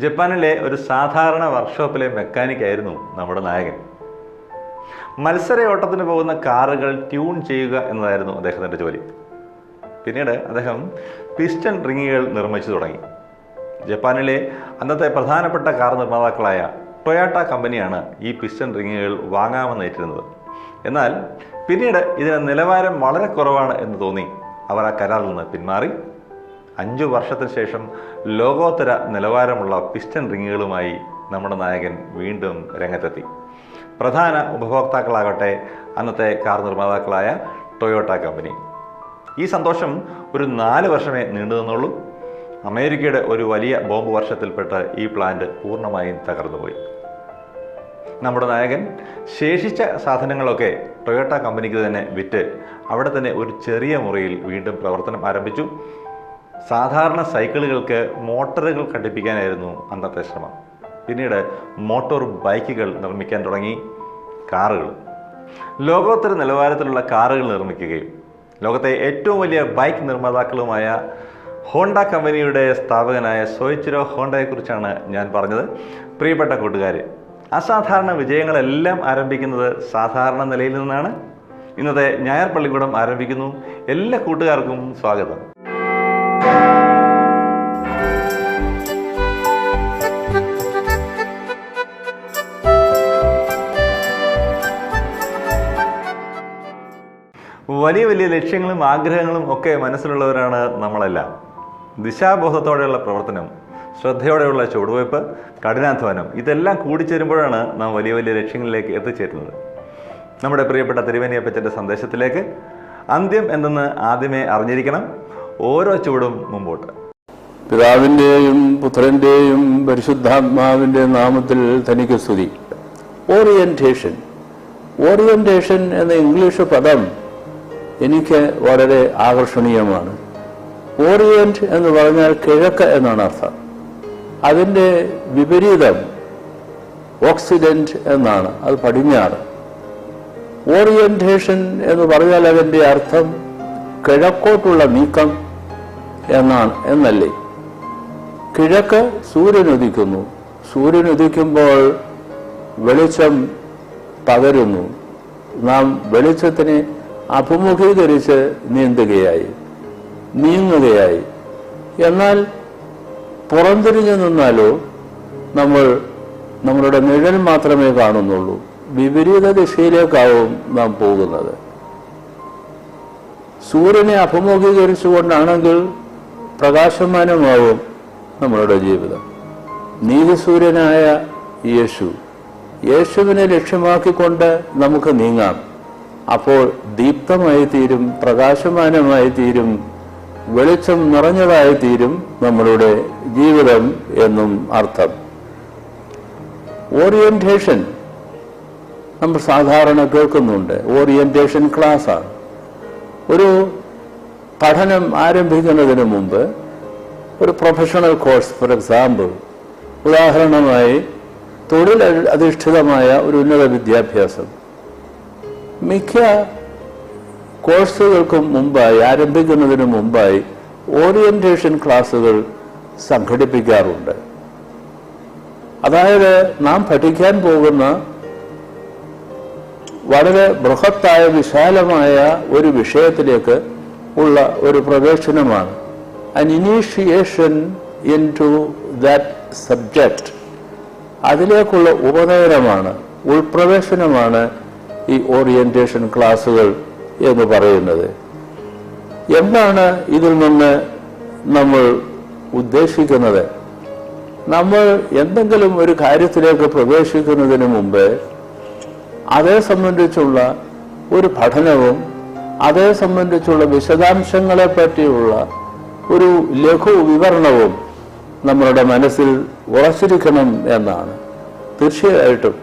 ജപ്പാനിലെ ഒരു സാധാരണ വർക്ക്ഷോപ്പിലെ മെക്കാനിക്കായിരുന്നു നമ്മുടെ നായകൻ. മത്സര ഓട്ടത്തിന് പോകുന്ന കാറുകൾ ട്യൂൺ ചെയ്യുക എന്നതായിരുന്നു അദ്ദേഹത്തിൻ്റെ ജോലി. പിന്നീട് അദ്ദേഹം പിസ്റ്റൺ റിങ്ങുകൾ നിർമ്മിച്ചു തുടങ്ങി. ജപ്പാനിലെ അന്നത്തെ പ്രധാനപ്പെട്ട കാർ നിർമ്മാതാക്കളായ ടൊയോട്ട കമ്പനിയാണ് ഈ പിസ്റ്റൺ റിങ്ങുകൾ വാങ്ങാമെന്ന് ഏറ്റിരുന്നത്. എന്നാൽ പിന്നീട് ഇതിന് നിലവാരം വളരെ കുറവാണ് എന്ന് തോന്നി അവർ ആ കരാറിൽ നിന്ന് പിന്മാറി. 5 വർഷത്തിന് ശേഷം ലോകോത്തര നിലവാരമുള്ള പിസ്റ്റൺ റിങ്ങുകളുമായി നമ്മുടെ നായകൻ വീണ്ടും രംഗത്തെത്തി. പ്രധാന ഉപഭോക്താക്കളാകട്ടെ അന്നത്തെ കാർ നിർമ്മാതാക്കളായ ടൊയോട്ട കമ്പനി. ഈ സന്തോഷം ഒരു 4 വർഷമേ നീണ്ടു നിന്നുള്ളൂ. അമേരിക്കയുടെ ഒരു വലിയ ബോംബ് വർഷത്തിൽപ്പെട്ട് ഈ പ്ലാന്റ് പൂർണ്ണമായും തകർന്നുപോയി. നമ്മുടെ നായകൻ ശേഷിച്ച സാധനങ്ങളൊക്കെ ടൊയോട്ട കമ്പനിക്ക് തന്നെ വിറ്റ് അവിടെ തന്നെ ഒരു ചെറിയ മുറിയിൽ വീണ്ടും പ്രവർത്തനം ആരംഭിച്ചു. സാധാരണ സൈക്കിളുകൾക്ക് മോട്ടോറുകൾ ഘടിപ്പിക്കാനായിരുന്നു അന്നത്തെ ശ്രമം. പിന്നീട് മോട്ടോർ ബൈക്കുകൾ നിർമ്മിക്കാൻ തുടങ്ങി. കാറുകൾ, ലോകോത്തര നിലവാരത്തിലുള്ള കാറുകൾ നിർമ്മിക്കുകയും ലോകത്തെ ഏറ്റവും വലിയ ബൈക്ക് നിർമ്മാതാക്കളുമായ ഹോണ്ട കമ്പനിയുടെ സ്ഥാപകനായ സോയിച്ചിറോ ഹോണ്ടയെക്കുറിച്ചാണ് ഞാൻ പറഞ്ഞത്. പ്രിയപ്പെട്ട കൂട്ടുകാരെ, അസാധാരണ വിജയങ്ങളെല്ലാം ആരംഭിക്കുന്നത് സാധാരണ നിലയിൽ നിന്നാണ്. ഇന്നത്തെ ഞായർ പള്ളിക്കൂടം ആരംഭിക്കുന്നു. എല്ലാ കൂട്ടുകാർക്കും സ്വാഗതം. വലിയ വലിയ ലക്ഷ്യങ്ങളും ആഗ്രഹങ്ങളും ഒക്കെ മനസ്സിലുള്ളവരാണ് നമ്മളെല്ലാം. ദിശാബോധത്തോടെയുള്ള പ്രവർത്തനം, ശ്രദ്ധയോടെയുള്ള ചുവടുവയ്പ്, കഠിനാധ്വാനം ഇതെല്ലാം കൂടിച്ചേരുമ്പോഴാണ് നാം വലിയ വലിയ ലക്ഷ്യങ്ങളിലേക്ക് എത്തിച്ചേരുന്നത്. നമ്മുടെ പ്രിയപ്പെട്ട തിരുമേനിയപ്പച്ചൻ്റെ സന്ദേശത്തിലേക്ക്. അന്ത്യം എന്തെന്ന് ആദ്യമേ അറിഞ്ഞിരിക്കണം. ഓരോ ചുവടും മുമ്പോട്ട്. പിതാവിൻ്റെയും പുത്രൻ്റെയും പരിശുദ്ധാത്മാവിൻ്റെ നാമത്തിൽ തനിക്ക് സ്തുതി. ഓറിയന്റേഷൻ. ഓറിയന്റേഷൻ എന്ന ഇംഗ്ലീഷ് പദം എനിക്ക് വളരെ ആകർഷണീയമാണ്. ഓറിയന്റ് എന്ന് പറഞ്ഞാൽ കിഴക്ക് എന്നാണ് അർത്ഥം. അതിൻ്റെ വിപരീതം ഓക്സിഡന്റ് എന്നാണ്, അത് പടിഞ്ഞാറ്. ഓറിയന്റേഷൻ എന്ന് പറഞ്ഞാൽ അതിൻ്റെ അർത്ഥം കിഴക്കോട്ടുള്ള നീക്കം എന്നല്ലേ. കിഴക്ക് സൂര്യൻ ഉദിക്കുന്നു. സൂര്യൻ ഉദിക്കുമ്പോൾ വെളിച്ചം പകരുന്നു. നാം വെളിച്ചത്തിനെ അഭിമുഖീകരിച്ച് നീങ്ങുകയായി. എന്നാൽ പുറംതിരിഞ്ഞു നിന്നാലോ നമ്മളുടെ നിഴൽ മാത്രമേ കാണുന്നുള്ളൂ. വിപരീത ദിശയിലേക്കാവും നാം പോകുന്നത്. സൂര്യനെ അഭിമുഖീകരിച്ചുകൊണ്ടാണെങ്കിൽ പ്രകാശമാനമാവും നമ്മളുടെ ജീവിതം. നീതിസൂര്യനായ യേശുവിനെ ലക്ഷ്യമാക്കിക്കൊണ്ട് നമുക്ക് നീങ്ങാം. അപ്പോൾ ദീപ്തമായി തീരും, പ്രകാശമാനമായി തീരും, വെളിച്ചം നിറഞ്ഞതായി തീരും നമ്മളുടെ ജീവിതം എന്നും അർത്ഥം. ഓറിയന്റേഷൻ നമ്മൾ സാധാരണ കേൾക്കുന്നുണ്ട്. ഓറിയന്റേഷൻ ക്ലാസ്സാണ്. ഒരു പഠനം ആരംഭിക്കുന്നതിന് മുമ്പ് ഒരു പ്രൊഫഷണൽ കോഴ്സ്, ഫോർ എക്സാമ്പിൾ, ഉദാഹരണമായി തൊഴിൽ അധിഷ്ഠിതമായ ഒരു ഉന്നത വിദ്യാഭ്യാസം, മിക്ക കോഴ്സുകൾക്കും മുമ്പായി, ആരംഭിക്കുന്നതിന് മുമ്പായി ഓറിയന്റേഷൻ ക്ലാസ്സുകൾ സംഘടിപ്പിക്കാറുണ്ട്. അതായത് നാം പഠിക്കാൻ പോകുന്ന വളരെ ബൃഹത്തായ വിശാലമായ ഒരു വിഷയത്തിലേക്ക് ഉള്ള ഒരു പ്രവേശനമാണ്. an initiation into that subject. അതിലേക്കുള്ള ഉപനയനമാണ്, ഉൾപ്രവേശനമാണ് ഈ ഓറിയന്റേഷൻ ക്ലാസ്സുകൾ എന്ന് പറയുന്നത്. എന്താണ് ഇതിൽ നിന്ന് നമ്മൾ ഉദ്ദേശിക്കുന്നത്? നമ്മൾ എന്തെങ്കിലും ഒരു കാര്യത്തിലേക്ക് പ്രവേശിക്കുന്നതിന് മുമ്പ് അതേ സംബന്ധിച്ചുള്ള ഒരു പഠനവും അതേ സംബന്ധിച്ചുള്ള വിശദാംശങ്ങളെ പറ്റിയുള്ള ഒരു ലഘു വിവരണവും നമ്മളുടെ മനസ്സിൽ ഉറച്ചിരിക്കണം എന്നാണ്. തീർച്ചയായിട്ടും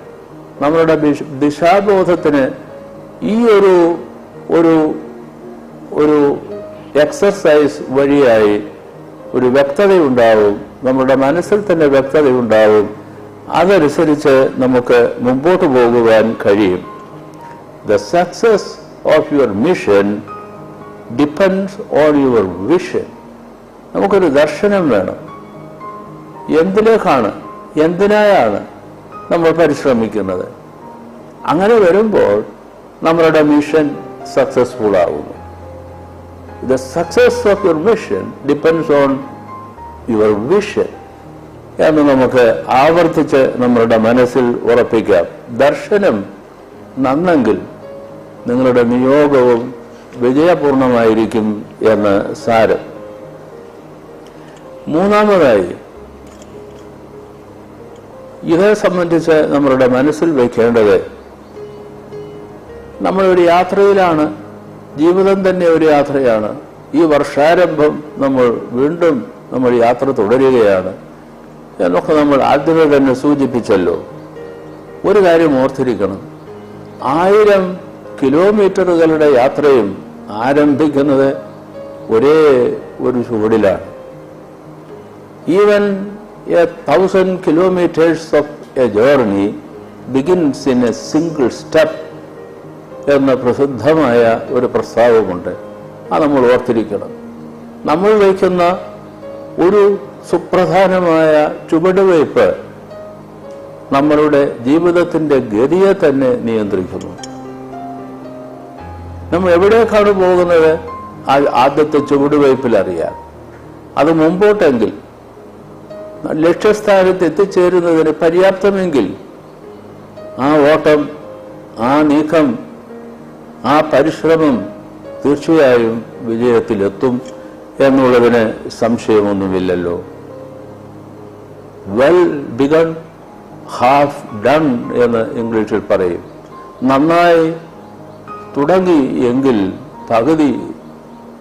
നമ്മളുടെ ദിശാബോധത്തിന് ഈ ഒരു എക്സർസൈസ് വഴിയായി ഒരു വ്യക്തതയുണ്ടാവും. നമ്മുടെ മനസ്സിൽ തന്നെ വ്യക്തതയുണ്ടാവും. അതനുസരിച്ച് നമുക്ക് മുമ്പോട്ട് പോകുവാൻ കഴിയും. The success of your mission depends on your vision. നമുക്കൊരു ദർശനം വേണം. എന്തിലേക്കാണ്, എന്തിനായാണ് നമ്മൾ പരിശ്രമിക്കുന്നത്? അങ്ങനെ വരുമ്പോൾ നമ്മളുടെ മിഷൻ സക്സസ്ഫുൾ ആകുന്നു. The success of your mission depends on your vision എന്ന് നമുക്ക് ആവർത്തിച്ച് നമ്മളുടെ മനസ്സിൽ ഉറപ്പിക്കാം. ദർശനം നന്നെങ്കിൽ നിങ്ങളുടെ നിയോഗവും വിജയപൂർണമായിരിക്കും എന്ന് സാരം. മൂന്നാമതായി, ഇതേ സംബന്ധിച്ച് നമ്മളുടെ മനസ്സിൽ വയ്ക്കേണ്ടത്, നമ്മളൊരു യാത്രയിലാണ്. ജീവിതം തന്നെ ഒരു യാത്രയാണ്. ഈ വർഷാരംഭം വീണ്ടും നമ്മൾ യാത്ര തുടരുകയാണ് എന്നൊക്കെ നമ്മൾ ആദ്യമേ തന്നെ സൂചിപ്പിച്ചല്ലോ. ഒരു കാര്യം ഓർത്തിരിക്കണം, 1000 കിലോമീറ്ററുകളുടെ യാത്രയും ആരംഭിക്കുന്നത് ഒരേ ഒരു ചുവടിലാണ്. Even 1000 kilometers of a journey begins in a single step എന്ന പ്രസിദ്ധമായ ഒരു പ്രസ്താവമുണ്ട്. അത് നമ്മൾ ഓർത്തിരിക്കണം. നമ്മൾ വയ്ക്കുന്ന ഒരു സുപ്രധാനമായ ചുവടുവയ്പ് നമ്മളുടെ ജീവിതത്തിൻ്റെ ഗതിയെ തന്നെ നിയന്ത്രിക്കുന്നു. നമ്മൾ എവിടേക്കാണ് പോകുന്നത് ആദ്യത്തെ ചുവടുവയ്പിൽ അറിയാം. അത് മുമ്പോട്ടെങ്കിൽ, ലക്ഷ്യസ്ഥാനത്ത് എത്തിച്ചേരുന്നതിന് പര്യാപ്തമെങ്കിൽ ആ ഓട്ടം, ആ നീക്കം, ആ പരിശ്രമം തീർച്ചയായും വിജയത്തിലെത്തും എന്നുള്ളതിന് സംശയമൊന്നുമില്ലല്ലോ. വെൽ ബിഗൺ ഹാഫ് ഡൺ എന്ന് ഇംഗ്ലീഷിൽ പറയും. നന്നായി തുടങ്ങി എങ്കിൽ പകുതി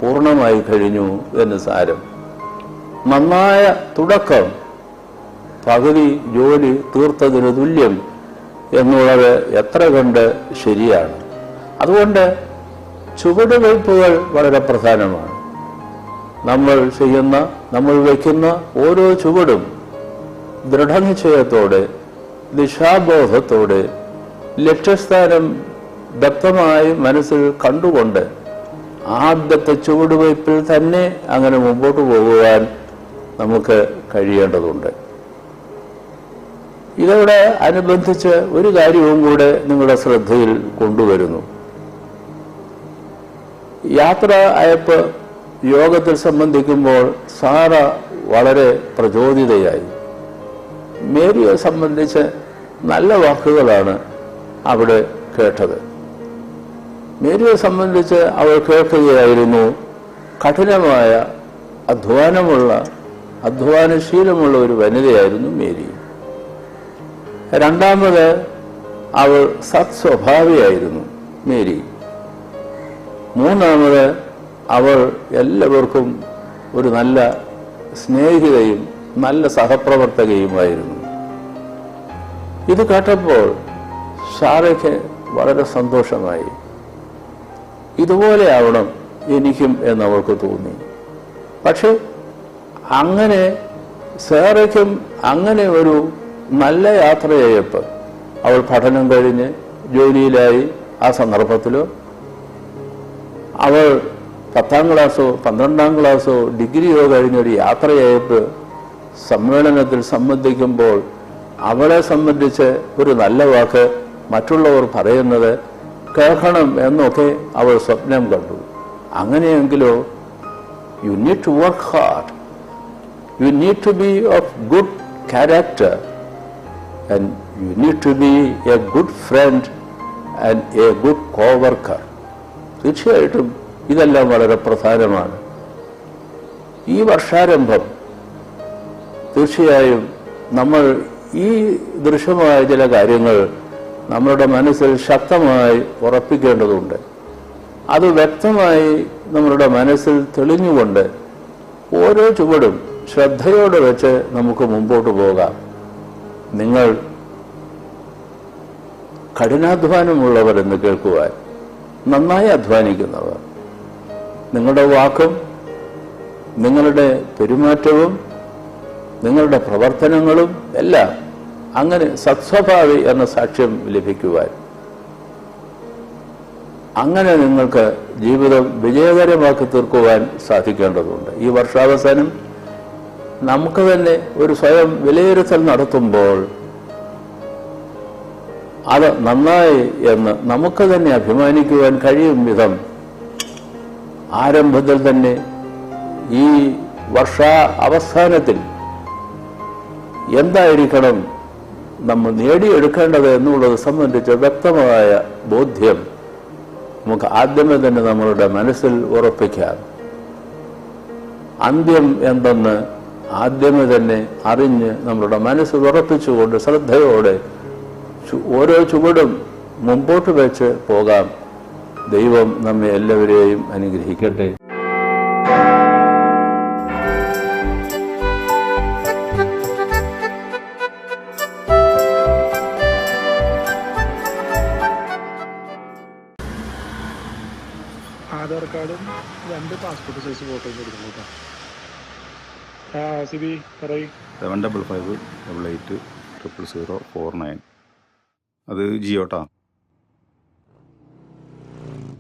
പൂർണ്ണമായി കഴിഞ്ഞു എന്ന് സാരം. നന്നായ തുടക്കം പകുതി ജോലി തീർത്തതിന് തുല്യം എന്നുള്ളത് എത്ര കണ്ട് ശരിയാണ്. അതുകൊണ്ട് ചുവടുവയ്പ്പുകൾ വളരെ പ്രധാനമാണ്. നമ്മൾ വയ്ക്കുന്ന ഓരോ ചുവടും ദൃഢനിശ്ചയത്തോടെ, ദിശാബോധത്തോടെ, ലക്ഷ്യസ്ഥാനം വ്യക്തമായി മനസ്സിൽ കണ്ടുകൊണ്ട് ആദ്യത്തെ ചുവടുവയ്പ്പിൽ തന്നെ അങ്ങനെ മുമ്പോട്ട് പോകുവാൻ നമുക്ക് കഴിയേണ്ടതുണ്ട്. ഇതോടെ അനുബന്ധിച്ച് ഒരു കാര്യവും കൂടെ നിങ്ങളുടെ ശ്രദ്ധയിൽ കൊണ്ടുവരുന്നു. യാത്ര അയപ്പ് യോഗത്തിൽ സംബന്ധിക്കുമ്പോൾ സാറ വളരെ പ്രചോദിതയായി. മേരിയെ സംബന്ധിച്ച് നല്ല വാക്കുകളാണ് അവിടെ കേട്ടത്. മേരിയെ സംബന്ധിച്ച് അവൾ കേൾക്കുകയായിരുന്നു, കഠിനമായ അധ്വാനശീലമുള്ള ഒരു വനിതയായിരുന്നു മേരി. രണ്ടാമത്, അവൾ സത്സ്വഭാവിയായിരുന്നു മേരി. മൂന്നാമത്, അവൾ എല്ലാവർക്കും ഒരു നല്ല സ്നേഹിതയും നല്ല സഹപ്രവർത്തകയുമായിരുന്നു. ഇത് കേട്ടപ്പോൾ സാറയ്ക്ക് വളരെ സന്തോഷമായി. ഇതുപോലെ ആവണം എനിക്കും എന്നവൾക്ക് തോന്നി. പക്ഷെ അങ്ങനെ സാറയ്ക്കും അങ്ങനെ ഒരു നല്ല യാത്രയായപ്പോൾ അവൾ പഠനം കഴിഞ്ഞ് ജോലിയിലായി. ആ സന്ദർഭത്തിലോ അവൾ 10ാം ക്ലാസ്സോ 12ാം ക്ലാസ്സോ ഡിഗ്രിയോ കഴിഞ്ഞൊരു യാത്രയായപ്പോൾ സമ്മേളനത്തിൽ സംബന്ധിക്കുമ്പോൾ അവളെ സംബന്ധിച്ച് ഒരു നല്ല വാക്ക് മറ്റുള്ളവർ പറയുന്നത് കേൾക്കണം എന്നൊക്കെ അവൾ സ്വപ്നം കണ്ടു. അങ്ങനെയെങ്കിലോ you need to work hard, you need to be of good character and you need to be a good friend and a good coworker. തീർച്ചയായിട്ടും ഇതെല്ലാം വളരെ പ്രധാനമാണ്. ഈ വർഷാരംഭം തീർച്ചയായും നമ്മൾ ഈ ദൃശ്യമായ ചില കാര്യങ്ങൾ നമ്മളുടെ മനസ്സിൽ ശക്തമായി ഉറപ്പിക്കേണ്ടതുണ്ട്. അത് വ്യക്തമായി നമ്മളുടെ മനസ്സിൽ തെളിഞ്ഞുകൊണ്ട് ഓരോ ചുവടും ശ്രദ്ധയോടെ വെച്ച് നമുക്ക് മുമ്പോട്ട് പോകാം. നിങ്ങൾ കഠിനാധ്വാനമുള്ളവരെന്ന് കേൾക്കുവാൻ, നന്നായി അധ്വാനിക്കുന്നവർ, നിങ്ങളുടെ വാക്കും നിങ്ങളുടെ പെരുമാറ്റവും നിങ്ങളുടെ പ്രവർത്തനങ്ങളും എല്ലാം അങ്ങനെ സത്സ്വഭാവി എന്ന സാക്ഷ്യം ലഭിക്കുവാൻ, അങ്ങനെ നിങ്ങൾക്ക് ജീവിതം വിജയകരമാക്കി തീർക്കുവാൻ സാധിക്കേണ്ടതുണ്ട്. ഈ വർഷാവസാനം നമുക്ക് തന്നെ ഒരു സ്വയം വിലയിരുത്തൽ നടത്തുമ്പോൾ അത് നന്നായി എന്ന് നമുക്ക് തന്നെ അഭിമാനിക്കുവാൻ കഴിയും വിധം ആരംഭത്തിൽ തന്നെ ഈ അവസാനത്തിൽ എന്തായിരിക്കണം നമ്മൾ നേടിയെടുക്കേണ്ടത് എന്നുള്ളത് സംബന്ധിച്ച് വ്യക്തമായ ബോധ്യം നമുക്ക് ആദ്യമേ തന്നെ നമ്മളുടെ മനസ്സിൽ ഉറപ്പിക്കാം. അന്ത്യം എന്തെന്ന് ആദ്യമേ തന്നെ അറിഞ്ഞ് നമ്മളുടെ മനസ്സിൽ ഉറപ്പിച്ചുകൊണ്ട് ശ്രദ്ധയോടെ ഓരോ ചുവടും മുമ്പോട്ട് വെച്ച് പോകാം. ദൈവം നമ്മെ എല്ലാവരെയും അനുഗ്രഹിക്കട്ടെ. ആധാർ കാർഡും 2 പാസ്പോർട്ട് സൈസ് ഫോട്ടോയും കൊടുക്കണം കേട്ടോ. സിബി പറയും. 7558880049. അത് ജിയോട്ടാ.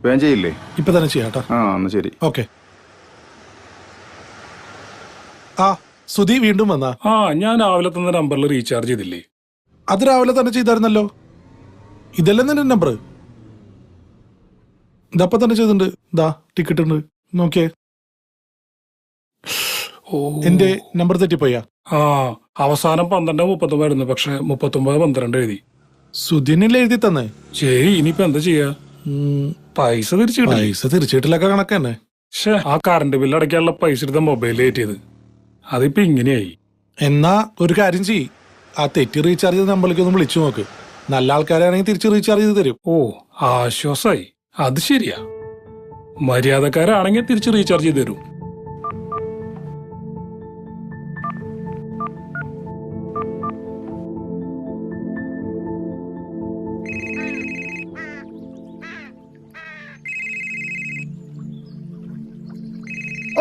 വേഗം ചെയ്യില്ലേ? ഇപ്പൊ തന്നെ ചെയ്യാട്ടോ. എന്നാ ശരി. ഓക്കെ. സുധി വീണ്ടും വന്നാ? ഞാൻ രാവിലെ തന്ന നമ്പറിൽ റീചാർജ് ചെയ്തില്ലേ? അത് രാവിലെ തന്നെ ചെയ്തായിരുന്നല്ലോ. ഇതല്ലേ നിന്റെ നമ്പർ? ഇതപ്പ തന്നെ ചെയ്തിട്ടുണ്ട്. ടിക്കറ്റ് ഉണ്ട്, നോക്കിയേ. എന്റെ നമ്പർ തെറ്റിപ്പോയാ? അവസാനം 12:39 പക്ഷെ 39:12 എഴുതി. സുധിനല്ലേ എഴുതി തന്നെ? ശരി, ഇനിയിപ്പോ എന്താ ചെയ്യാ? പൈസ തിരിച്ചിട്ടില്ലൊക്കെ കണക്ക് തന്നെ. ആ കറണ്ട് ബില്ല് അടയ്ക്കാനുള്ള പൈസ എടുത്ത മൊബൈലിൽ കയറ്റിയത് അതിപ്പോ ഇങ്ങനെയായി. എന്നാ ഒരു കാര്യം ചെയ്യ്, ആ തെറ്റി റീചാർജ് ചെയ്ത നമ്പറിലേക്ക് ഒന്ന് വിളിച്ചു നോക്ക്. നല്ല ആൾക്കാരാണെങ്കിൽ തിരിച്ച് റീചാർജ് ചെയ്ത് തരും. ആശ്വാസായി. അത് ശരിയാ. മര്യാദക്കാരാണെങ്കിൽ തിരിച്ച് റീചാർജ് ചെയ്ത് തരും.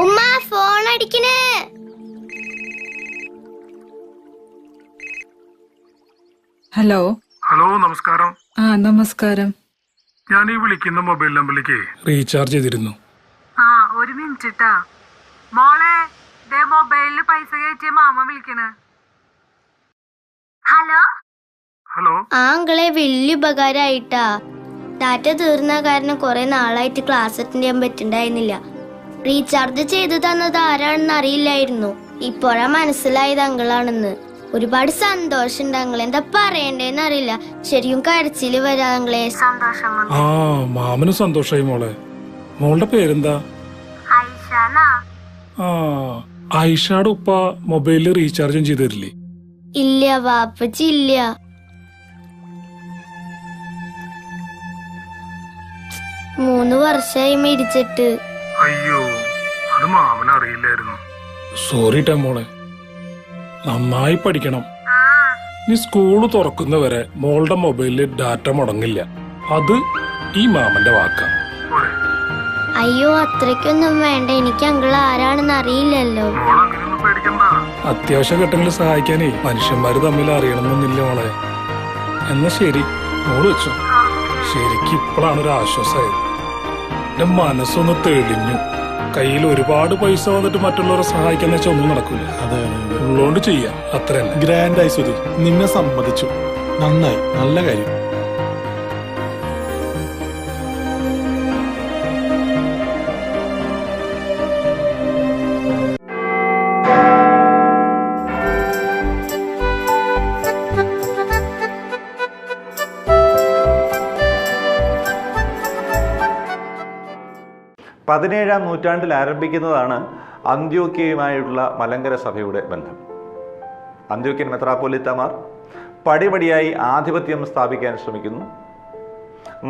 ഉമ്മ ഫോൺ അടിക്കണേ. ഹലോ. നമസ്കാരം. നമസ്കാരം. ഞാൻ ഈ വിളിക്കുന്ന മൊബൈൽ നമ്പറിലേക്ക് റീചാർജ് ചെയ്തിരുന്നു. ഒരു മിനിറ്റ് മോളെ, മൊബൈലില് പൈസ കയറ്റിയ മാമ വിളിക്കണ്. ഹലോ. ഹലോ. അങ്കിളെ വലിയ ഉപകാരമായിട്ടാ. ഡാറ്റ തീർന്ന കാരണം കുറെ നാളായിട്ട് ക്ലാസ് അറ്റൻഡ് ചെയ്യാൻ പറ്റുണ്ടായിരുന്നില്ല. റീചാർജ് ചെയ്തു തന്നത് ആരാണെന്ന് അറിയില്ലായിരുന്നു. ഇപ്പോഴാ മനസ്സിലായത് അങ്കിളാണെന്ന്. ഒരുപാട് സന്തോഷമുണ്ട് അങ്കിളെ. എന്താ പറയണ്ടേന്ന് അറിയില്ല. ശരിക്കും കരച്ചില് വരാ അങ്കിളെ. സന്തോഷം. മാമന് സന്തോഷായി മോളെ. മോളുടെ പേരെന്താ? ഐഷാടെ ഉപ്പ മൊബൈലിൽ റീചാർജും ചെയ്ത് തരില്ലേ? ഇല്ല വാപ്പച്ചി, ഇല്ല. 3 വർഷമായി മരിച്ചിട്ട്. അയ്യോ, അത് മാമന് അറിയില്ലായിരുന്നു. സോറി ട്ടാ മോളെ. നന്നായി പഠിക്കണം. നീ സ്കൂള് തുറക്കുന്നവരെ മോളുടെ മൊബൈലില് ഡാറ്റ മുടങ്ങില്ല. അത് ഈ മാമന്റെ വാക്കാ. അയ്യോ, അത്രയ്ക്കൊന്നും വേണ്ട. എനിക്ക് അങ്കിൾ ആരാണെന്ന് അറിയില്ലല്ലോ. അത്യാവശ്യ ഘട്ടങ്ങളിൽ സഹായിക്കാനേ മനുഷ്യന്മാര് തമ്മിൽ അറിയണമെന്നില്ല മോളെ. എന്നാ ശരി, മോള് വെച്ചോ. ശരിക്കും ഇപ്പോഴാണ് ഒരു ആശ്വാസമായത്. എന്റെ മനസ്സൊന്ന് തെളിഞ്ഞു. കയ്യിൽ ഒരുപാട് പൈസ വന്നിട്ട് മറ്റുള്ളവരെ സഹായിക്കാന്ന് വെച്ചാൽ ഒന്നും നടക്കൂല. ഉള്ളോണ്ട് ചെയ്യാം, അത്ര തന്നെ. ഗ്രാൻഡായി സുധി, നിന്നെ സമ്മതിച്ചു. നന്നായി, നല്ല കാര്യം. പതിനേഴാം നൂറ്റാണ്ടിൽ ആരംഭിക്കുന്നതാണ് അന്ത്യോക്യയുമായുള്ള മലങ്കര സഭയുടെ ബന്ധം. അന്ത്യോക്യൻ മെത്രാപ്പൊലീത്തമാർ പടിപടിയായി ആധിപത്യം സ്ഥാപിക്കാൻ ശ്രമിക്കുന്നു.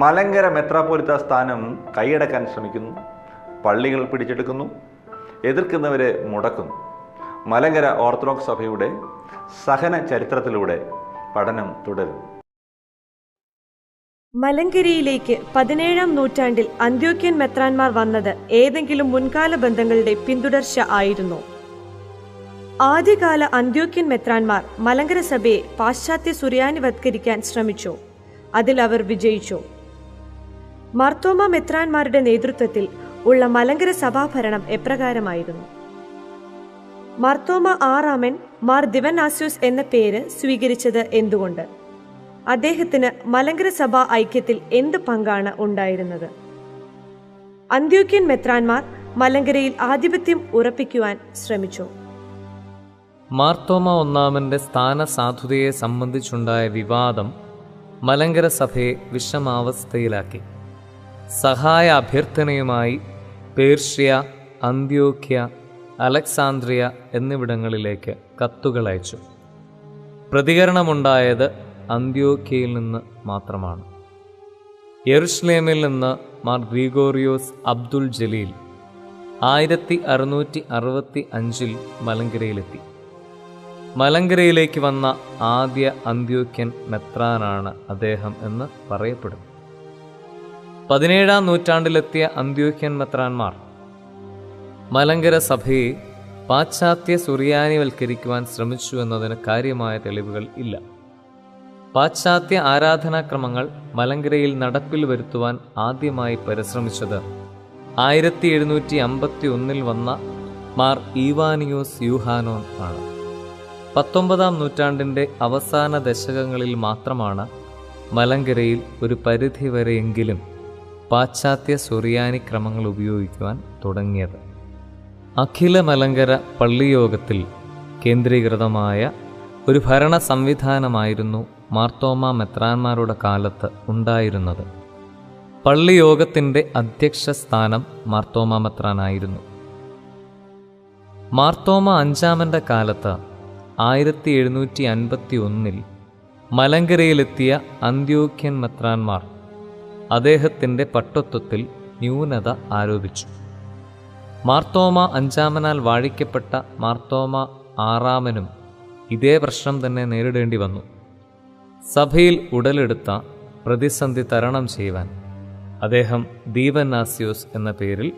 മലങ്കര മെത്രാപ്പൊലീത്ത സ്ഥാനം കൈയടക്കാൻ ശ്രമിക്കുന്നു. പള്ളികൾ പിടിച്ചെടുക്കുന്നു. എതിർക്കുന്നവരെ മുടക്കുന്നു. മലങ്കര ഓർത്തഡോക്സ് സഭയുടെ സഹന ചരിത്രത്തിലൂടെ പഠനം തുടരുന്നു. മലങ്കരിയിലേക്ക് 17-ാം നൂറ്റാണ്ടിൽ അന്ത്യോക്യൻ മെത്രാന്മാർ വന്നത് ഏതെങ്കിലും മുൻകാല ബന്ധങ്ങളുടെ പിന്തുടർച്ച ആയിരുന്നോ? ആദ്യകാല അന്ത്യോക്യൻ മെത്രാന്മാർ മലങ്കര സഭയെ പാശ്ചാത്യ സുറിയാനിവത്കരിക്കാൻ ശ്രമിച്ചു. അതിൽ അവർ വിജയിച്ചു. മാർത്തോമ മെത്രാന്മാരുടെ നേതൃത്വത്തിൽ ഉള്ള മലങ്കര സഭാഭരണം എപ്രകാരമായിരുന്നു? മാർത്തോമ ആറാമൻ മാർ ദിവനാസ്യോസ് എന്ന പേര് സ്വീകരിച്ചത് എന്തുകൊണ്ട്? അദ്ദേഹത്തിന് മലങ്കര സഭാ ഐക്യത്തിൽ എന്ത് പങ്കാണ് ഉണ്ടായിരുന്നത്? അന്ത്യോക്യൻ മെത്രാൻമാർ മലങ്കരയിൽ ആധിപത്യം ഉറപ്പിക്കുവാൻ ശ്രമിച്ചു. മാർത്തോമ ഒന്നാമന്റെ സ്ഥാനസാധുതയെ സംബന്ധിച്ചുണ്ടായ വിവാദം മലങ്കര സഭയെ വിഷമാവസ്ഥയിലാക്കി. സഹായ അഭ്യർത്ഥനയുമായി പേർഷ്യ, അന്ത്യോക്യ, അലക്സാന്ദ്രിയ എന്നിവിടങ്ങളിലേക്ക് കത്തുകൾ അയച്ചു. പ്രതികരണമുണ്ടായത് അന്ത്യോക്യയിൽ നിന്ന് മാത്രമാണ്. യെരുശലേമിൽ നിന്ന് മാർ ഗ്രിഗോറിയോസ് അബ്ദുൽ ജലീൽ 1665 മലങ്കരയിലെത്തി. മലങ്കരയിലേക്ക് വന്ന ആദ്യ അന്ത്യോക്യൻ മെത്രാനാണ് അദ്ദേഹം എന്ന് പറയപ്പെടുന്നു. 17-ാം നൂറ്റാണ്ടിലെത്തിയ അന്ത്യോക്യൻ മെത്രാന്മാർ മലങ്കര സഭയെ പാശ്ചാത്യ സുറിയാനിവൽക്കരിക്കുവാൻ ശ്രമിച്ചു എന്നതിന് കാര്യമായ തെളിവുകൾ ഇല്ല. പാശ്ചാത്യ ആരാധനാക്രമങ്ങൾ മലങ്കരയിൽ നടപ്പിൽ വരുത്തുവാൻ ആദ്യമായി പരിശ്രമിച്ചത് 1751 വന്ന മാർ ഈവാനിയോസ് യൂഹാനോൻ ആണ്. 19-ാം നൂറ്റാണ്ടിൻ്റെ അവസാന ദശകങ്ങളിൽ മാത്രമാണ് മലങ്കരയിൽ ഒരു പരിധിവരെയെങ്കിലും പാശ്ചാത്യ സുറിയാനി ക്രമങ്ങൾ ഉപയോഗിക്കുവാൻ തുടങ്ങിയത്. അഖില മലങ്കര പള്ളിയോഗത്തിൽ കേന്ദ്രീകൃതമായ ഒരു ഭരണ സംവിധാനമായിരുന്നു മാർത്തോമ മെത്രാന്മാരുടെ കാലത്ത് ഉണ്ടായിരുന്നത്. പള്ളിയോഗത്തിൻ്റെ അധ്യക്ഷ സ്ഥാനം മാർത്തോമ മെത്രാനായിരുന്നു. മാർത്തോമ അഞ്ചാമൻ്റെ കാലത്ത് 1751 മലങ്കരയിലെത്തിയ അന്ത്യോക്യൻ മെത്രാന്മാർ അദ്ദേഹത്തിൻ്റെ പട്ടത്വത്തിൽ ന്യൂനത ആരോപിച്ചു. മാർത്തോമ അഞ്ചാമനാൽ വാഴിക്കപ്പെട്ട മാർത്തോമ ആറാമനും ഇതേ പ്രശ്നം തന്നെ നേരിടേണ്ടി വന്നു. സഭയിൽ ഉടലെടുത്ത പ്രതിസന്ധി തരണം ചെയ്യുവാൻ അദ്ദേഹം ദീവന്നാസ്യോസ് എന്ന പേരിൽ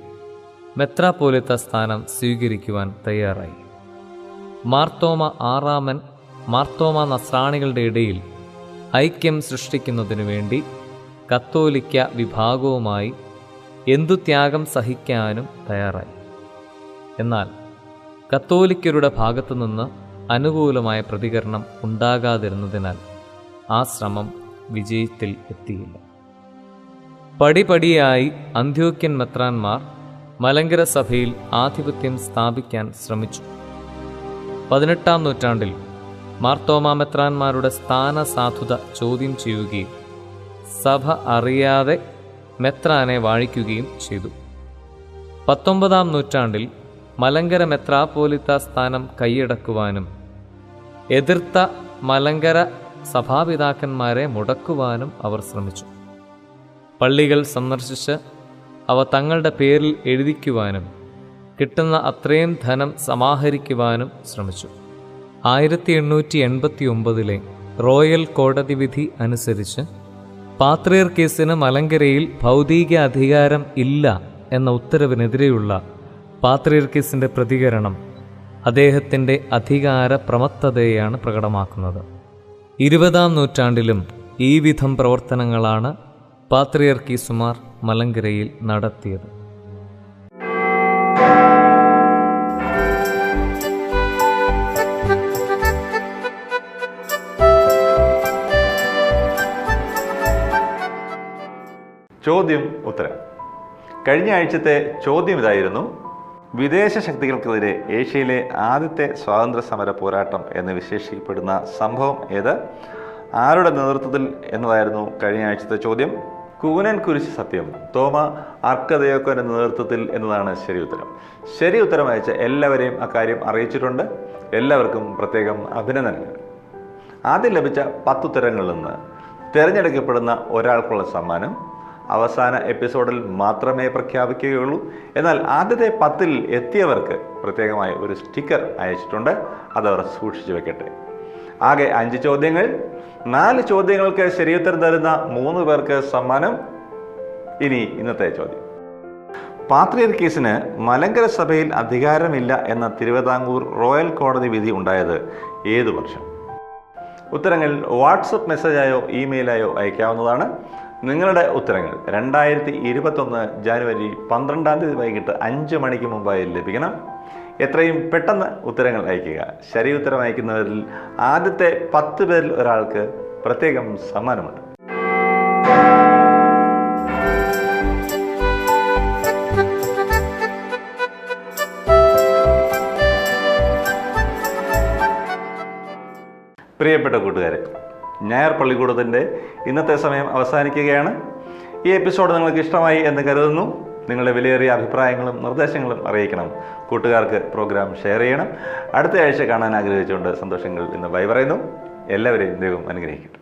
മെത്രാപ്പോലിത്ത സ്ഥാനം സ്വീകരിക്കുവാൻ തയ്യാറായി. മാർത്തോമ ആറാമൻ മാർത്തോമ നസ്രാണികളുടെ ഇടയിൽ ഐക്യം സൃഷ്ടിക്കുന്നതിനു വേണ്ടി കത്തോലിക്ക വിഭാഗവുമായി എന്തു ത്യാഗം സഹിക്കാനും തയ്യാറായി. എന്നാൽ കത്തോലിക്കരുടെ ഭാഗത്തുനിന്ന് അനുകൂലമായ പ്രതികരണം ഉണ്ടാകാതിരുന്നതിനാൽ ആ ശ്രമം വിജയത്തിൽ എത്തിയില്ല. പടിപടിയായി അന്ത്യോക്യൻ മെത്രാന്മാർ മലങ്കര സഭയിൽ ആധിപത്യം സ്ഥാപിക്കാൻ ശ്രമിച്ചു. 18-ാം നൂറ്റാണ്ടിൽ മാർത്തോമ മെത്രാന്മാരുടെ സ്ഥാനസാധുത ചോദ്യം ചെയ്യുകയും സഭ അറിയാതെ മെത്രാനെ വാഴിക്കുകയും ചെയ്തു. 19-ാം നൂറ്റാണ്ടിൽ മലങ്കര മെത്രാപ്പോലിത്ത സ്ഥാനം കൈയടക്കുവാനും എതിർത്ത മലങ്കര സഭാപിതാക്കന്മാരെ മുടക്കുവാനും അവർ ശ്രമിച്ചു. പള്ളികൾ സന്ദർശിച്ച് അവ തങ്ങളുടെ പേരിൽ എഴുതിക്കുവാനും കിട്ടുന്ന അത്രയും ധനം സമാഹരിക്കുവാനും ശ്രമിച്ചു. 1889 റോയൽ കോടതി വിധി അനുസരിച്ച് പാത്രിയർക്കീസിന് മലങ്കരയിൽ ഭൗതിക അധികാരം ഇല്ല എന്ന ഉത്തരവിനെതിരെയുള്ള പാത്രിയർക്കീസിൻ്റെ പ്രതികരണം അദ്ദേഹത്തിൻ്റെ അധികാര പ്രമത്തതയെയാണ് പ്രകടമാക്കുന്നത്. 20-ാം നൂറ്റാണ്ടിലും ഈ വിധം പ്രവർത്തനങ്ങളാണ് പാത്രിയർക്കീസുമാർ മലങ്കരയിൽ നടത്തിയത്. ചോദ്യം ഉത്തരം. കഴിഞ്ഞ ആഴ്ചത്തെ ചോദ്യം ഇതായിരുന്നു: വിദേശ ശക്തികൾക്കെതിരെ ഏഷ്യയിലെ ആദ്യത്തെ സ്വാതന്ത്ര്യ സമര പോരാട്ടം എന്ന് വിശേഷിക്കപ്പെടുന്ന സംഭവം ഏത്? ആരുടെ നേതൃത്വത്തിൽ എന്നതായിരുന്നു കഴിഞ്ഞ ആഴ്ചത്തെ ചോദ്യം. കൂനൻ കുരിശ് സത്യം തോമ അർക്കദയോക്കോന്റെ നേതൃത്വത്തിൽ എന്നതാണ് ശരി ഉത്തരം. ശരി ഉത്തരം അയച്ച എല്ലാവരെയും അക്കാര്യം അറിയിച്ചിട്ടുണ്ട്. എല്ലാവർക്കും പ്രത്യേകം അഭിനന്ദനങ്ങൾ. ആദ്യം ലഭിച്ച 10 ഉത്തരങ്ങളിൽ നിന്ന് തിരഞ്ഞെടുക്കപ്പെടുന്ന ഒരാൾക്കുള്ള സമ്മാനം അവസാന എപ്പിസോഡിൽ മാത്രമേ പ്രഖ്യാപിക്കുകയുള്ളൂ. എന്നാൽ ആദ്യത്തെ 10-ൽ എത്തിയവർക്ക് പ്രത്യേകമായി ഒരു സ്റ്റിക്കർ അയച്ചിട്ടുണ്ട്. അതവർ സൂക്ഷിച്ചു വെക്കട്ടെ. ആകെ 5 ചോദ്യങ്ങൾ. 4 ചോദ്യങ്ങൾക്ക് ശരിയുത്തരം തരുന്ന 3 പേർക്ക് സമ്മാനം. ഇനി ഇന്നത്തെ ചോദ്യം: പാത്രിയർക്കീസിന് മലങ്കര സഭയിൽ അധികാരമില്ല എന്ന തിരുവിതാംകൂർ റോയൽ കോടതി വിധി ഉണ്ടായത് ഏതു വർഷം? ഉത്തരങ്ങൾ വാട്സപ്പ് മെസ്സേജായോ ഇമെയിലായോ അയക്കാവുന്നതാണ്. നിങ്ങളുടെ ഉത്തരങ്ങൾ 2021 ജനുവരി 12 വൈകിട്ട് 5 മണിക്ക് മുമ്പായി ലഭിക്കണം. എത്രയും പെട്ടെന്ന് ഉത്തരങ്ങൾ അയയ്ക്കുക. ശരി ഉത്തരം അയക്കുന്നവരിൽ ആദ്യത്തെ 10 പേരിൽ ഒരാൾക്ക് പ്രത്യേകം സമ്മാനമുണ്ട്. പ്രിയപ്പെട്ട കൂട്ടുകാരെ, ഞായർ പള്ളിക്കൂടത്തിൻ്റെ ഇന്നത്തെ സമയം അവസാനിക്കുകയാണ്. ഈ എപ്പിസോഡ് നിങ്ങൾക്ക് ഇഷ്ടമായി എന്ന് കരുതുന്നു. നിങ്ങളുടെ വിലയേറിയ അഭിപ്രായങ്ങളും നിർദ്ദേശങ്ങളും അറിയിക്കണം. കൂട്ടുകാർക്ക് പ്രോഗ്രാം ഷെയർ ചെയ്യണം. അടുത്ത ആഴ്ച കാണാൻ ആഗ്രഹിച്ചുകൊണ്ട് സന്തോഷങ്ങൾ ഇന്ന് ബൈ പറയുന്നു. എല്ലാവരെയും ദൈവം അനുഗ്രഹിക്കട്ടെ.